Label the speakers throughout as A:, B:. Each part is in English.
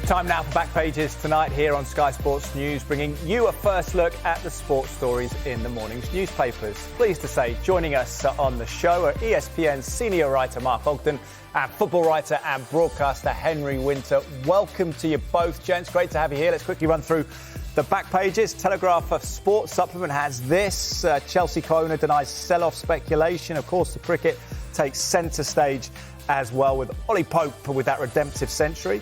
A: Time now for Back Pages tonight here on Sky Sports News, bringing you a first look at the sports stories in the morning's newspapers. Pleased to say, joining us on the show are ESPN senior writer Mark Ogden and football writer and broadcaster Henry Winter. Welcome to you both, gents. Great to have you here. Let's quickly run through the back pages. Telegraph of Sports Supplement has this. Chelsea co-owner denies sell-off speculation. Of course, the cricket takes centre stage as well, with Ollie Pope with that redemptive century.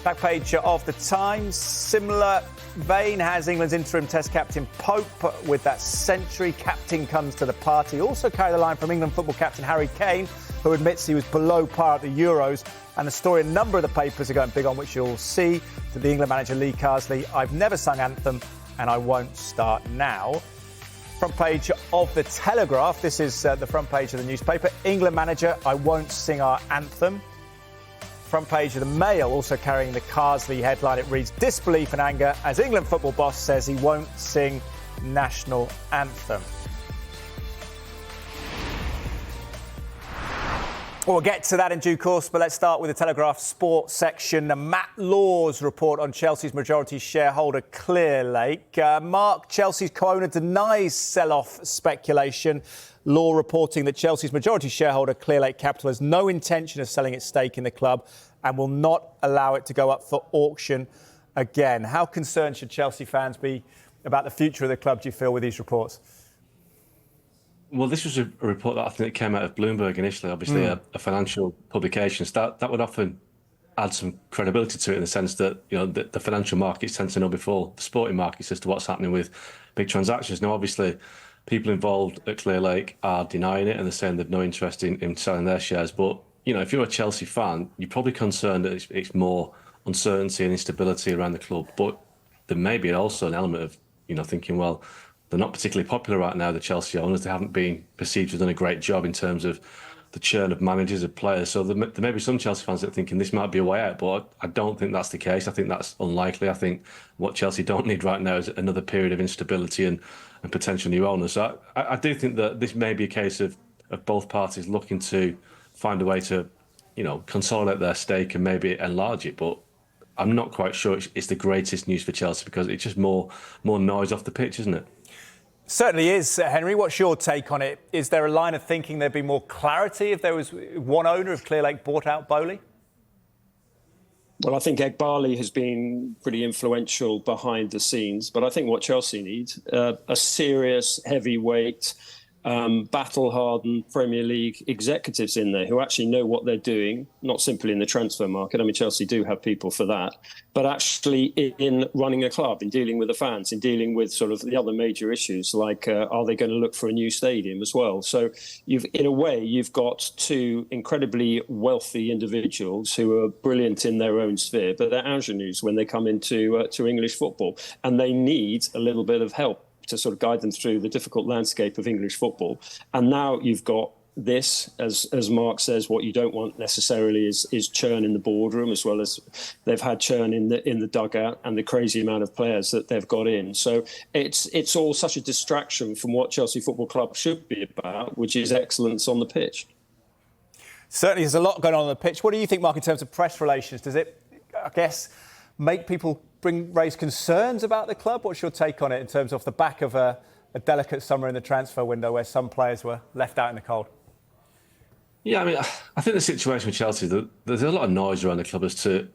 A: Back page of the Times, similar vein, has England's interim Test captain Pope with that century. Captain comes to the party. Also carry the line from England football captain Harry Kane, who admits he was below par at the Euros. And the story a number of the papers are going big on, which you'll see, to the England manager Lee Carsley: "I've never sung Anthem and I won't start now." Front page of the Telegraph, this is the front page of the newspaper. England manager: "I won't sing our anthem." Front page of the Mail, also carrying the Carsley headline. It reads: "Disbelief and anger as England football boss says he won't sing national anthem." We'll get to that in due course, but let's start with the Telegraph Sports section. Matt Law's report on Chelsea's majority shareholder Clearlake. Mark, Chelsea's co-owner denies sell-off speculation. Law reporting that Chelsea's majority shareholder Clearlake Capital has no intention of selling its stake in the club and will not allow it to go up for auction again. How concerned should Chelsea fans be about the future of the club, do you feel, with these reports?
B: Well, this was a report that I think came out of Bloomberg initially, obviously a financial publication. So that would often add some credibility to it, in the sense that, you know, the financial markets tend to know before the sporting markets as to what's happening with big transactions. Now, obviously, people involved at Clearlake are denying it, and they're saying they've no interest in selling their shares. But, you know, if you're a Chelsea fan, you're probably concerned that it's more uncertainty and instability around the club. But there may be also an element of, you know, thinking, well, they're not particularly popular right now, the Chelsea owners. They haven't been perceived to have done a great job in terms of the churn of managers, of players. So there may be some Chelsea fans that are thinking this might be a way out, but I don't think that's the case. I think that's unlikely. I think what Chelsea don't need right now is another period of instability and potential new owners. So I do think that this may be a case of both parties looking to find a way to, you know, consolidate their stake and maybe enlarge it. But I'm not quite sure it's the greatest news for Chelsea, because it's just more noise off the pitch, isn't it?
A: Certainly is, Henry. What's your take on it? Is there a line of thinking there'd be more clarity if there was one owner, if Clearlake bought out Boehly?
C: Well, I think Egbali has been pretty influential behind the scenes, but I think what Chelsea needs, a serious, heavyweight, battle-hardened Premier League executives in there who actually know what they're doing, not simply in the transfer market. I mean, Chelsea do have people for that, but actually in running a club, in dealing with the fans, in dealing with sort of the other major issues, like are they going to look for a new stadium as well? So in a way, you've got two incredibly wealthy individuals who are brilliant in their own sphere, but they're ingenues when they come into to English football, and they need a little bit of help to sort of guide them through the difficult landscape of English football. And now you've got this, as Mark says, what you don't want necessarily is churn in the boardroom, as well as they've had churn in the dugout and the crazy amount of players that they've got in. So it's all such a distraction from what Chelsea Football Club should be about, which is excellence on the pitch.
A: Certainly there's a lot going on the pitch. What do you think, Mark, in terms of press relations? Does it, I guess, make people raise concerns about the club? What's your take on it in terms of the back of a delicate summer in the transfer window where some players were left out in the cold?
B: Yeah, I mean, I think the situation with Chelsea, there's a lot of noise around the club as to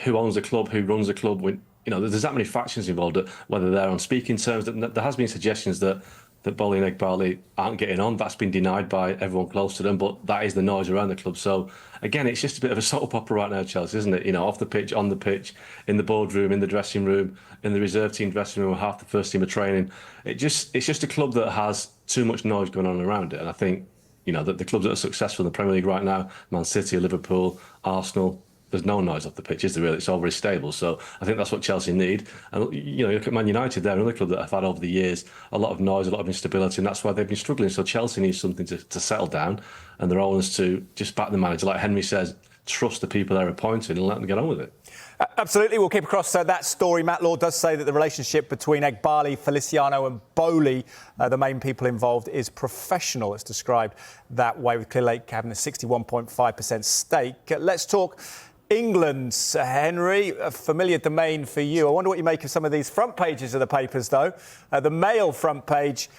B: who owns the club, who runs the club. When, you know, there's that many factions involved, whether they're on speaking terms. There has been suggestions that Boehly and Egbali aren't getting on. That's been denied by everyone close to them, but that is the noise around the club. So, again, it's just a bit of a soap opera right now, Chelsea, isn't it? You know, off the pitch, on the pitch, in the boardroom, in the dressing room, in the reserve team dressing room, half the first team are training. It's just a club that has too much noise going on around it. And I think, you know, that the clubs that are successful in the Premier League right now, Man City, Liverpool, Arsenal, there's no noise off the pitch, is there really? It's all very stable. So I think that's what Chelsea need. And, you know, you look at Man United, they're another club that have had over the years a lot of noise, a lot of instability, and that's why they've been struggling. So Chelsea needs something to settle down, and their owners to just back the manager, like Henry says, trust the people they're appointing and let them get on with it.
A: Absolutely. We'll keep across that story. Matt Law does say that the relationship between Egbali, Feliciano and Boehly, the main people involved, is professional. It's described that way, with Clearlake having a 61.5% stake. Let's talk England. Henry, a familiar domain for you. I wonder what you make of some of these front pages of the papers, though. The Mail front page,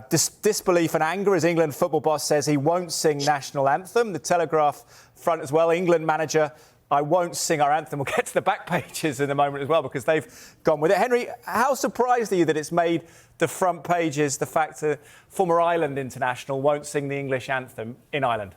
A: disbelief and anger as England football boss says he won't sing national anthem. The Telegraph front as well, England manager, I won't sing our anthem. We'll get to the back pages in a moment as well because they've gone with it. Henry, how surprised are you that it's made the front pages, the fact that former Ireland international won't sing the English anthem in Ireland?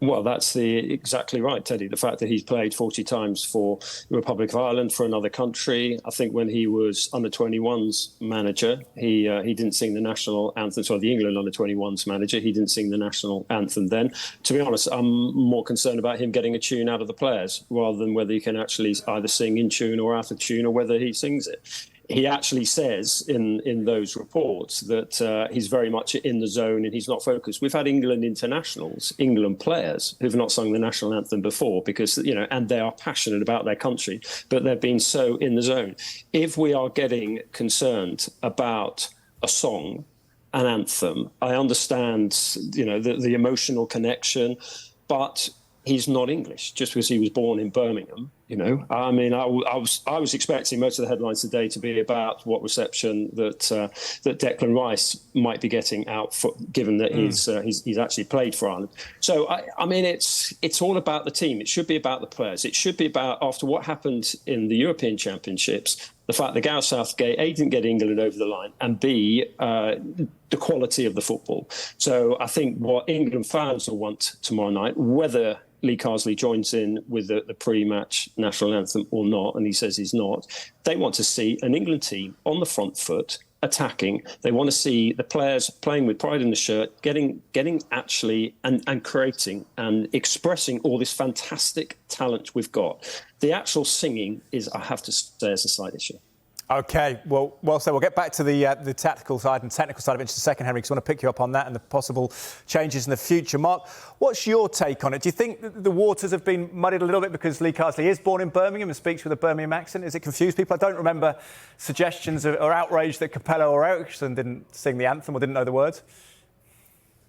C: Well, that's exactly right, Teddy. The fact that he's played 40 times for the Republic of Ireland, for another country. I think when he was under-21s manager, he didn't sing the national anthem. So the England under-21s manager, he didn't sing the national anthem then. To be honest, I'm more concerned about him getting a tune out of the players rather than whether he can actually either sing in tune or out of tune or whether he sings it. He actually says in those reports that he's very much in the zone and he's not focused. We've had England internationals, England players who've not sung the national anthem before because, and they are passionate about their country, but they've been so in the zone. If we are getting concerned about a song, an anthem, I understand, the emotional connection, but he's not English just because he was born in Birmingham. I mean, I was expecting most of the headlines today to be about what reception that Declan Rice might be getting out for, given that he's actually played for Ireland. So I mean, it's all about the team. It should be about the players. It should be about, after what happened in the European Championships, the fact that Gareth Southgate A, didn't get England over the line, and B, the quality of the football. So I think what England fans will want tomorrow night, whether Lee Carsley joins in with the pre-match national anthem or not, and he says he's not, they want to see an England team on the front foot, attacking. They want to see the players playing with pride in the shirt, getting actually and creating and expressing all this fantastic talent we've got. The actual singing is, I have to say, is a slight issue.
A: OK, well said. We'll get back to the tactical side and technical side of it in just a second, Henry, because I want to pick you up on that and the possible changes in the future. Mark, what's your take on it? Do you think the waters have been muddied a little bit because Lee Carsley is born in Birmingham and speaks with a Birmingham accent? Is it confused people? I don't remember suggestions or outrage that Capello or Eriksson didn't sing the anthem or didn't know the words.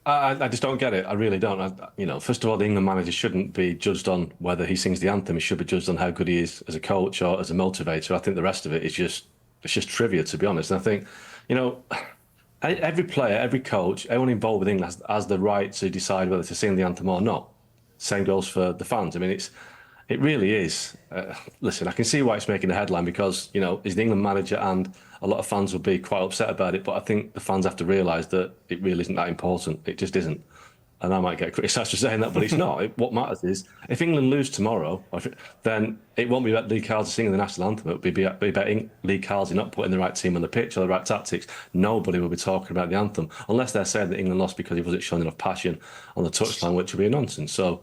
B: I just don't get it. I really don't. First of all, the England manager shouldn't be judged on whether he sings the anthem. He should be judged on how good he is as a coach or as a motivator. I think the rest of it is just trivia, to be honest. And I think, every player, every coach, everyone involved with England has the right to decide whether to sing the anthem or not. Same goes for the fans. I mean, it really is. Listen, I can see why it's making a headline because, he's the England manager and a lot of fans will be quite upset about it. But I think the fans have to realise that it really isn't that important. It just isn't. And I might get criticised for saying that, but it's not. What matters is if England lose tomorrow, then it won't be about Lee Carsley singing the national anthem. It will be about Lee Carsley not putting the right team on the pitch or the right tactics. Nobody will be talking about the anthem unless they're saying that England lost because he wasn't showing enough passion on the touchline, which would be a nonsense. So,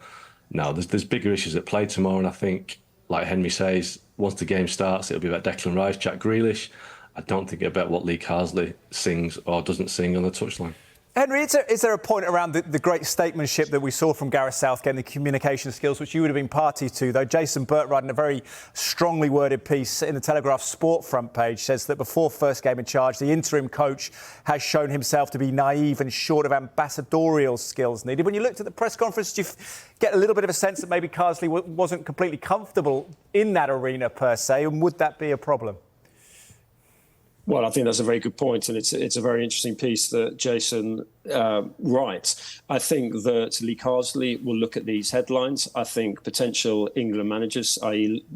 B: no, there's bigger issues at play tomorrow. And I think, like Henry says, once the game starts, it'll be about Declan Rice, Jack Grealish. I don't think it's about what Lee Carsley sings or doesn't sing on the touchline.
A: Henry, is there a point around the great statesmanship that we saw from Gareth Southgate and the communication skills, which you would have been party to, though? Jason Burtright, in a very strongly worded piece in the Telegraph Sport front page, says that before first game in charge, the interim coach has shown himself to be naive and short of ambassadorial skills needed. When you looked at the press conference, did you get a little bit of a sense that maybe Carsley wasn't completely comfortable in that arena, per se, and would that be a problem?
C: Well, I think that's a very good point, and it's a very interesting piece that Jason writes. I think that Lee Carsley will look at these headlines. I think potential England managers, i.e.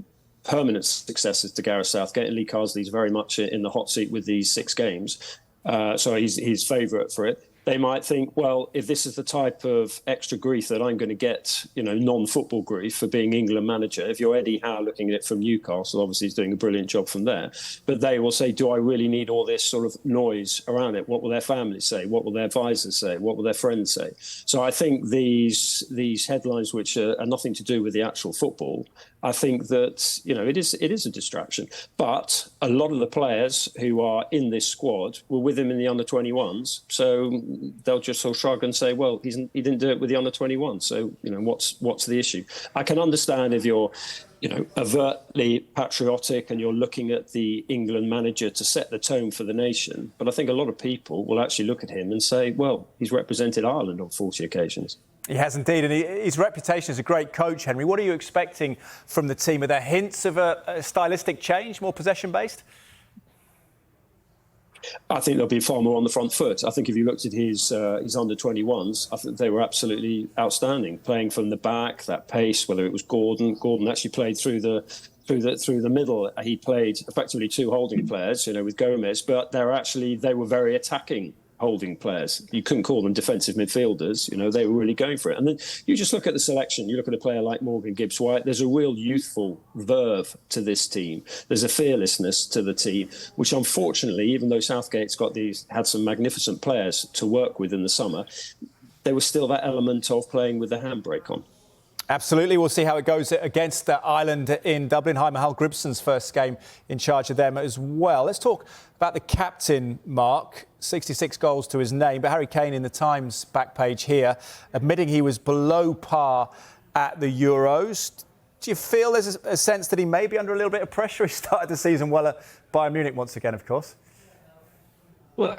C: permanent successors to Gareth Southgate, and Lee Carsley is very much in the hot seat with these 6 games. So he's favourite for it. They might think, well, if this is the type of extra grief that I'm going to get, non-football grief for being England manager, if you're Eddie Howe looking at it from Newcastle, obviously he's doing a brilliant job from there. But they will say, do I really need all this sort of noise around it? What will their families say? What will their advisors say? What will their friends say? So I think these headlines, which are nothing to do with the actual football, I think that, it is a distraction. But a lot of the players who are in this squad were with him in the under-21s. So they'll just sort of shrug and say, well, he didn't do it with the under-21. So, what's the issue? I can understand if you're, overtly patriotic and you're looking at the England manager to set the tone for the nation. But I think a lot of people will actually look at him and say, well, he's represented Ireland on 40 occasions.
A: He has indeed, and his reputation as a great coach, Henry. What are you expecting from the team? Are there hints of a stylistic change, more possession-based?
C: I think they'll be far more on the front foot. I think if you looked at his under-21s, I think they were absolutely outstanding, playing from the back, that pace. Whether it was Gordon actually played through the middle. He played effectively two holding players, with Gomez, but they were very attacking holding players. You couldn't call them defensive midfielders. They were really going for it. And then you just look at the selection. You look at a player like Morgan Gibbs-White. There's a real youthful verve to this team. There's a fearlessness to the team, which unfortunately, even though Southgate's had some magnificent players to work with in the summer, there was still that element of playing with the handbrake on.
A: Absolutely. We'll see how it goes against Ireland in Dublin. Hi, Mahal Gribson's first game in charge of them as well. Let's talk about the captain, Mark. 66 goals to his name. But Harry Kane in the Times back page here, admitting he was below par at the Euros. Do you feel there's a sense that he may be under a little bit of pressure? He started the season well at Bayern Munich once again, of course.
B: Well,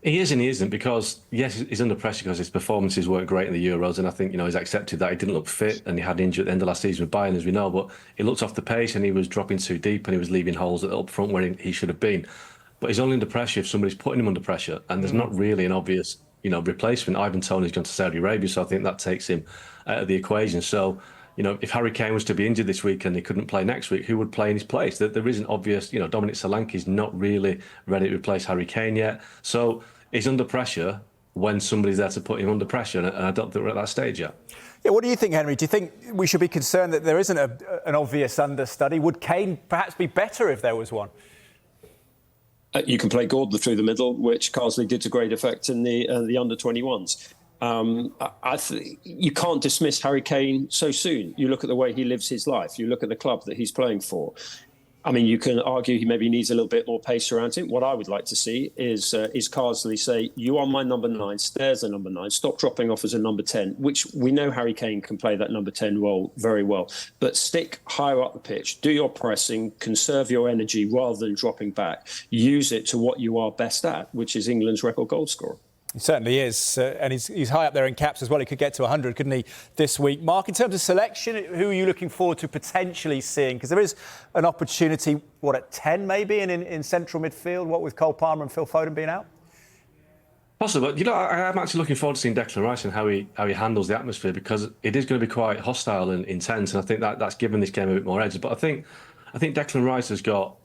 B: he is and he isn't, because, yes, he's under pressure because his performances weren't great in the Euros, and I think, he's accepted that he didn't look fit and he had injury at the end of last season with Bayern, as we know, but he looked off the pace and he was dropping too deep and he was leaving holes up front where he should have been. But he's only under pressure if somebody's putting him under pressure, and there's not really an obvious, replacement. Ivan Toney's gone to Saudi Arabia, so I think that takes him out of the equation. So, if Harry Kane was to be injured this week and he couldn't play next week, who would play in his place? There isn't obvious, Dominic Solanke's not really ready to replace Harry Kane yet. So he's under pressure when somebody's there to put him under pressure, and I don't think we're at that stage yet.
A: Yeah, what do you think, Henry? Do you think we should be concerned that there isn't an obvious understudy? Would Kane perhaps be better if there was one?
C: You can play Gordon through the middle, which Carsley did to great effect in the under-21s. You can't dismiss Harry Kane so soon. You look at the way he lives his life. You look at the club that he's playing for. I mean, you can argue he maybe needs a little bit more pace around him. What I would like to see is Carsley say, you are my number 9, stay as a number 9, stop dropping off as a number 10, which we know Harry Kane can play that number 10 role very well. But stick higher up the pitch, do your pressing, conserve your energy rather than dropping back. Use it to what you are best at, which is England's record goal scorer.
A: He certainly is, and he's high up there in caps as well. He could get to 100, couldn't he, this week? Mark, in terms of selection, who are you looking forward to potentially seeing? Because there is an opportunity, at 10 maybe, in central midfield, with Cole Palmer and Phil Foden being out?
B: Possible, but I'm actually looking forward to seeing Declan Rice and how he handles the atmosphere, because it is going to be quite hostile and intense, and I think that's given this game a bit more edge. But I think Declan Rice has got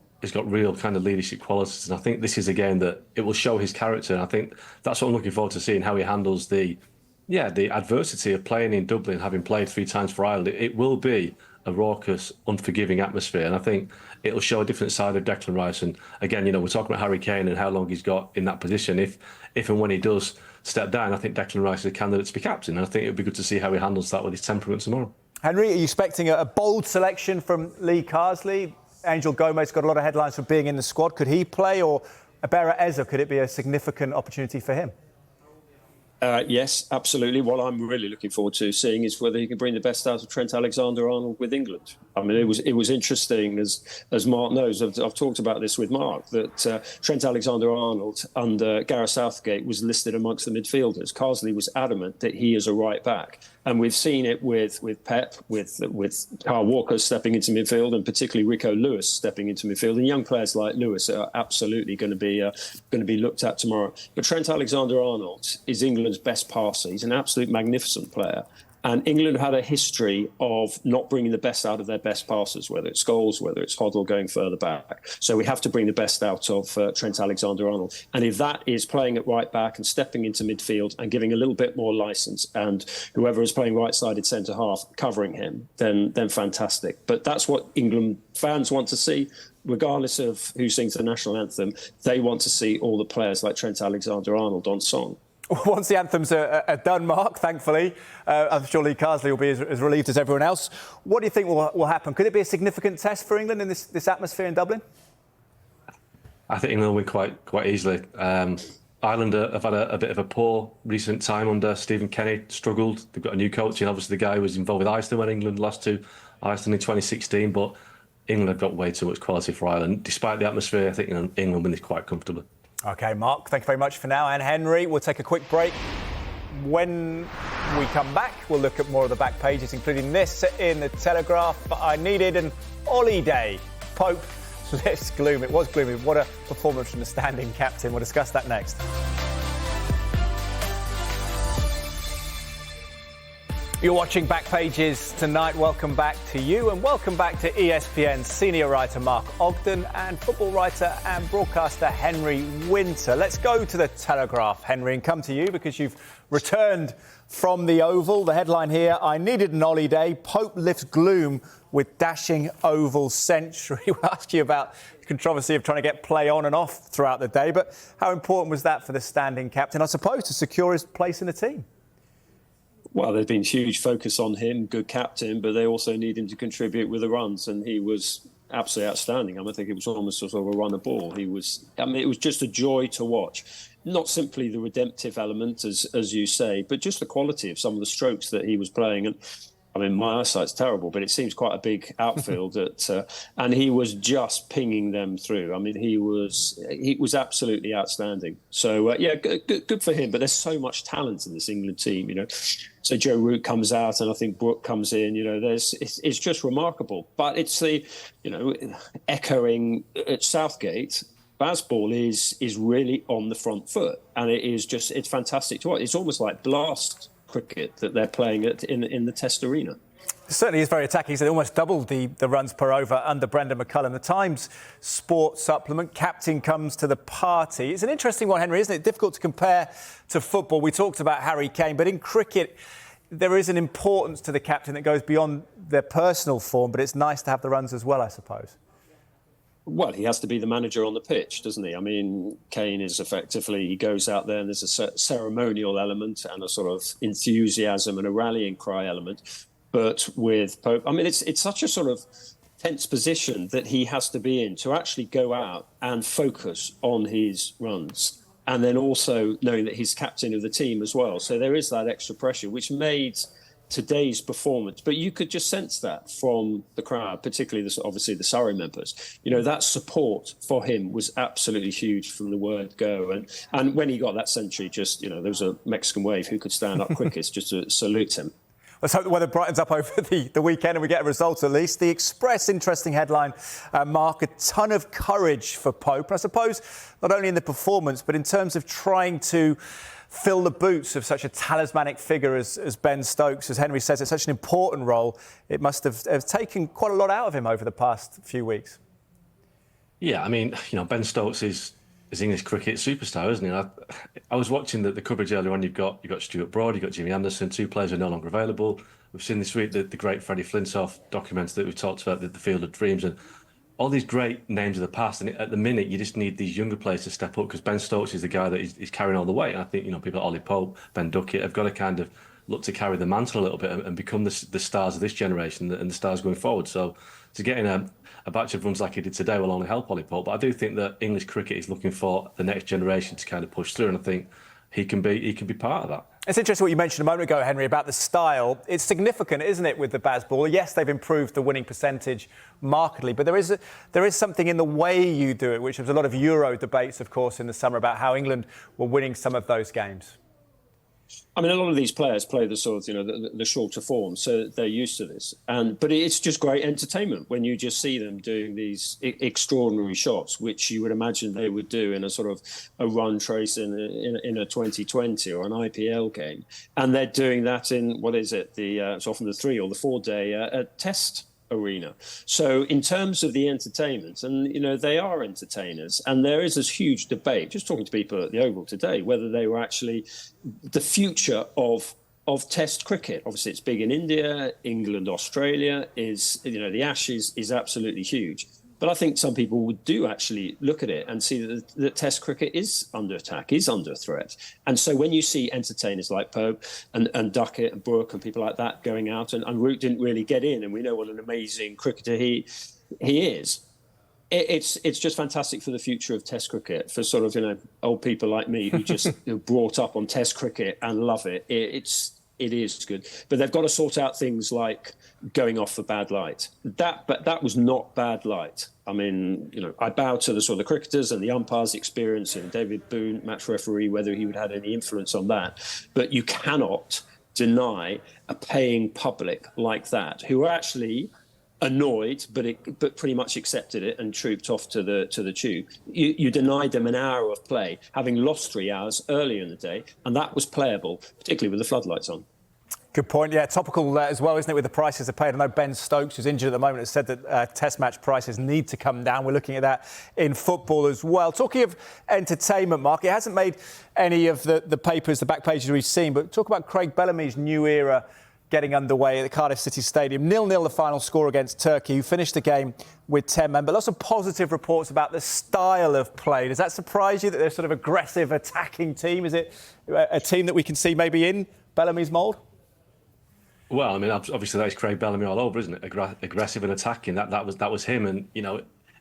B: real kind of leadership qualities, and I think this is a game that it will show his character, and I think that's what I'm looking forward to seeing, how he handles the adversity of playing in Dublin, having played 3 times for Ireland. It will be a raucous, unforgiving atmosphere, and I think it'll show a different side of Declan Rice. And again, we're talking about Harry Kane and how long he's got in that position. If and when he does step down, I think Declan Rice is a candidate to be captain, and I think it'll be good to see how he handles that with his temperament tomorrow.
A: Henry, are you expecting a bold selection from Lee Carsley? Angel Gomez got a lot of headlines for being in the squad. Could he play? Or Abera Eza, could it be a significant opportunity for him?
C: Yes, absolutely. What I'm really looking forward to seeing is whether he can bring the best out of Trent Alexander-Arnold with England. I mean, it was interesting, as Mark knows. I've talked about this with Mark, that Trent Alexander-Arnold under Gareth Southgate was listed amongst the midfielders. Carsley was adamant that he is a right back, and we've seen it with Pep, with Kyle Walker stepping into midfield, and particularly Rico Lewis stepping into midfield. And young players like Lewis are absolutely going to be looked at tomorrow. But Trent Alexander-Arnold is England's best passer. He's an absolute magnificent player. And England had a history of not bringing the best out of their best passers, whether it's Scholes, whether it's Hoddle going further back. So we have to bring the best out of Trent Alexander-Arnold. And if that is playing at right back and stepping into midfield and giving a little bit more licence, and whoever is playing right-sided centre-half covering him, then fantastic. But that's what England fans want to see. Regardless of who sings the national anthem, they want to see all the players like Trent Alexander-Arnold on song.
A: Once the anthems are done, Mark, thankfully, I'm sure Lee Carsley will be as relieved as everyone else. What do you think will happen? Could it be a significant test for England in this atmosphere in Dublin?
B: I think England will win quite easily. Ireland have had a bit of a poor recent time under Stephen Kenny, struggled. They've got a new coach, and obviously the guy who was involved with Iceland when England lost to Iceland in 2016. But England have got way too much quality for Ireland. Despite the atmosphere, I think England win this quite comfortably.
A: OK, Mark, thank you very much for now. And Henry, we'll take a quick break. When we come back, we'll look at more of the back pages, including this in the Telegraph. I needed an Ollie day. Pope lifts gloom. It was gloomy. What a performance from the standing captain. We'll discuss that next. You're watching Back Pages tonight. Welcome back to you, and welcome back to ESPN senior writer Mark Ogden and football writer and broadcaster Henry Winter. Let's go to the Telegraph, Henry, and come to you because you've returned from the Oval. The headline here, I needed an Ollie day. Pope lifts gloom with dashing Oval century. We'll ask you about the controversy of trying to get play on and off throughout the day, but how important was that for the standing captain, I suppose, to secure his place in the team?
C: Well, there's been huge focus on him, good captain, but they also need him to contribute with the runs, and he was absolutely outstanding. I think it was almost sort of a run of ball. It was just a joy to watch. Not simply the redemptive element, as you say, but just the quality of some of the strokes that he was playing. And I mean, my eyesight's terrible, but it seems quite a big outfield. And he was just pinging them through. I mean, he was absolutely outstanding. So, good for him. But there's so much talent in this England team, you know. So Joe Root comes out and I think Brooke comes in, you know, it's just remarkable. But it's echoing at Southgate, Bazball is really on the front foot. And it's fantastic to watch. It's almost like blast cricket that they're playing in the Test arena.
A: It certainly is very attacking. They almost doubled the runs per over under Brendan McCullum. The Times Sports Supplement, captain comes to the party. It's an interesting one, Henry, isn't it? Difficult to compare to football. We talked about Harry Kane, but in cricket, there is an importance to the captain that goes beyond their personal form, but it's nice to have the runs as well, I suppose.
C: Well, he has to be the manager on the pitch, doesn't he? I mean, Kane is effectively, he goes out there and there's a ceremonial element and a sort of enthusiasm and a rallying cry element. But with Pope, I mean, it's such a sort of tense position that he has to be in to actually go out and focus on his runs. And then also knowing that he's captain of the team as well. So there is that extra pressure, which made today's performance, but you could just sense that from the crowd, particularly obviously the Surrey members. You know, that support for him was absolutely huge from the word go. And when he got that century, just, you know, there was a Mexican wave who could stand up quickest just to salute him.
A: Let's hope the weather brightens up over the weekend and we get a result at least. The Express, interesting headline, Mark, a ton of courage for Pope. I suppose not only in the performance, but in terms of trying to fill the boots of such a talismanic figure as Ben Stokes. As Henry says, it's such an important role. It must have taken quite a lot out of him over the past few weeks.
B: Yeah, I mean, you know, Ben Stokes is English cricket superstar, isn't he? I was watching the coverage earlier on. You've got Stuart Broad, you've got Jimmy Anderson, two players who are no longer available. We've seen this week the great Freddie Flintoff documentary that we've talked about, the Field of Dreams, and all these great names of the past. And at the minute, you just need these younger players to step up because Ben Stokes is the guy that is carrying all the weight. And I think, you know, people like Ollie Pope, Ben Duckett have got to kind of look to carry the mantle a little bit and become the stars of this generation and the stars going forward. So to get in a batch of runs like he did today will only help Ollie Pope. But I do think that English cricket is looking for the next generation to kind of push through, and I think he can be part of that. It's
A: interesting what you mentioned a moment ago, Henry, about the style. It's significant, isn't it, with the Bazball? Yes, they've improved the winning percentage markedly, but there is something in the way you do it, which was a lot of Euro debates, of course, in the summer about how England were winning some of those games.
C: I mean, a lot of these players play the sort of, you know, the shorter form, so they're used to this. But it's just great entertainment when you just see them doing these extraordinary shots, which you would imagine they would do in a sort of a run trace in a 2020 or an IPL game. And they're doing that in, what is it, it's often the 3 or the 4 day test arena. So in terms of the entertainment, and you know, they are entertainers, and there is this huge debate, just talking to people at the Oval today, whether they were actually the future of Test cricket. Obviously it's big in India, England, Australia, is, you know, the Ashes is absolutely huge. But I think some people do actually look at it and see that Test cricket is under attack, is under threat. And so when you see entertainers like Pope and Duckett and Brooke and people like that going out, and Root didn't really get in, and we know what an amazing cricketer he is, it's just fantastic for the future of Test cricket, for sort of, you know, old people like me who just brought up on Test cricket and love it. It is good. But they've got to sort out things like going off for bad light. But that was not bad light. I mean, I bow to the sort of cricketers and the umpires' experience and David Boone, match referee, whether he would have had any influence on that. But you cannot deny a paying public like that, who are actually annoyed, but pretty much accepted it and trooped off to the tube. You denied them an hour of play, having lost 3 hours earlier in the day, and that was playable, particularly with the floodlights on.
A: Good point. Yeah, topical as well, isn't it, with the prices are paid? I know Ben Stokes, who's injured at the moment, has said that Test match prices need to come down. We're looking at that in football as well. Talking of entertainment, Mark, it hasn't made any of the papers, the back pages we've seen, but talk about Craig Bellamy's new era getting underway at the Cardiff City Stadium. 0-0 the final score against Turkey, who finished the game with 10 men. But lots of positive reports about the style of play. Does that surprise you that they're sort of aggressive, attacking team? Is it a team that we can see maybe in Bellamy's mould?
B: Well, I mean, obviously that's Craig Bellamy all over, isn't it? Aggressive and attacking. That was him, and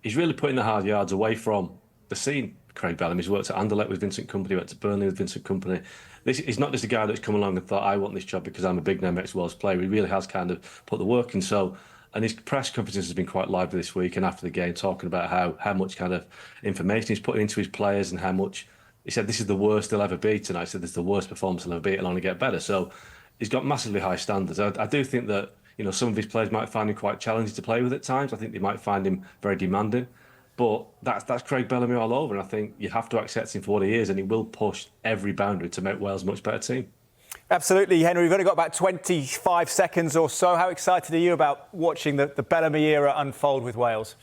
B: he's really putting the hard yards away from the scene. Craig Bellamy's worked at Anderlecht with Vincent Kompany, went to Burnley with Vincent Kompany. He's not just a guy that's come along and thought, I want this job because I'm a big name ex-Wales player. He really has kind of put the work in. And his press conferences has been quite lively this week and after the game, talking about how much kind of information he's putting into his players and how much. He said this is the worst they'll ever be tonight. He said this is the worst performance they'll ever be. It'll only get better. So he's got massively high standards. I do think that some of his players might find him quite challenging to play with at times. I think they might find him very demanding. But that's Craig Bellamy all over, and I think you have to accept him for what he is, and he will push every boundary to make Wales a much better team.
A: Absolutely, Henry. We've only got about 25 seconds or so. How excited are you about watching the Bellamy era unfold with Wales?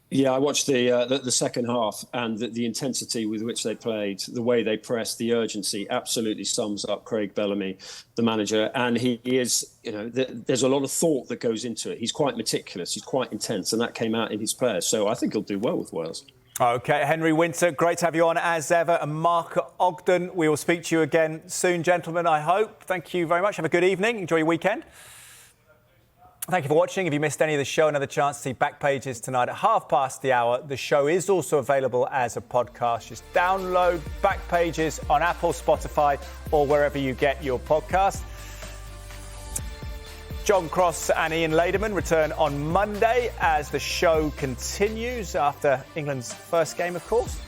A: Yeah,
C: I watched the second half, and the intensity with which they played, the way they pressed, the urgency absolutely sums up Craig Bellamy, the manager. And he is, there's a lot of thought that goes into it. He's quite meticulous, he's quite intense, and that came out in his players. So I think he'll do well with Wales.
A: OK, Henry Winter, great to have you on as ever. And Mark Ogden, we will speak to you again soon, gentlemen, I hope. Thank you very much. Have a good evening. Enjoy your weekend. Thank you for watching. If you missed any of the show, another chance to see back pages tonight at hour. The show is also available as a podcast. Just download back pages on Apple, Spotify, or wherever you get your podcast. John Cross and Ian Laderman return on Monday as the show continues after England's first game, of course.